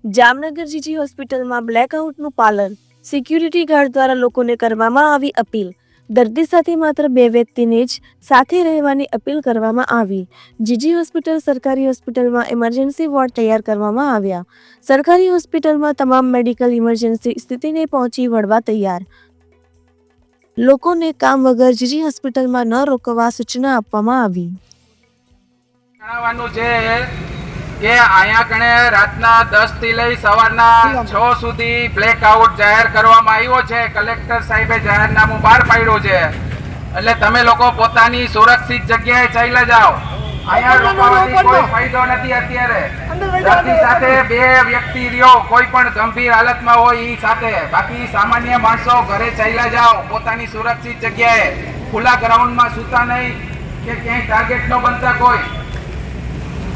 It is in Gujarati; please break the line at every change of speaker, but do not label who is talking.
જામનગર જીજી હોસ્પિટલમાં બ્લેકઆઉટનું પાલન, સિક્યુરિટી ગાર્ડ દ્વારા લોકોને કરવામાં આવી અપીલ. દર્દી સાથે માત્ર 2 વ્યક્તિને જ સાથે રહેવાની અપીલ કરવામાં આવી. જીજી હોસ્પિટલ સરકારી હોસ્પિટલમાં ઇમરજન્સી વોર્ડ તૈયાર કરવામાં આવ્યા. સરકારી હોસ્પિટલમાં તમામ મેડિકલ ઇમરજન્સી સ્થિતિને પહોંચી વળવા તૈયાર. લોકોને કામ વગર જીજી હોસ્પિટલમાં ન રોકવા સૂચના આપવામાં આવી.
જણાવવાનું છે કે અહીંયા કણે રાતના 10 થી લઈ સવારના 6 સુધી બ્લેકઆઉટ જાહેર કરવામાં આવ્યો છે. કલેક્ટર સાહેબે જાહેરનામું બહાર પાડ્યું છે, એટલે તમે લોકો પોતાની સુરક્ષિત જગ્યાએ ચાલ્યા જાઓ. અહીંયા રોકવાથી કોઈ ફાયદો નથી. અત્યારે દર્દી સાથે 2 વ્યક્તિ રહ્યો, કોઈ પણ ગંભીર હાલતમાં હોય એ સાથે. બાકી સામાન્ય માણસો ઘરે ચાલ્યા જાઓ પોતાની સુરક્ષિત જગ્યાએ. ખુલ્લા ગ્રાઉન્ડમાં સૂતા નહીં કે ક્યાંય ટાર્ગેટ ન બનતા કોઈ.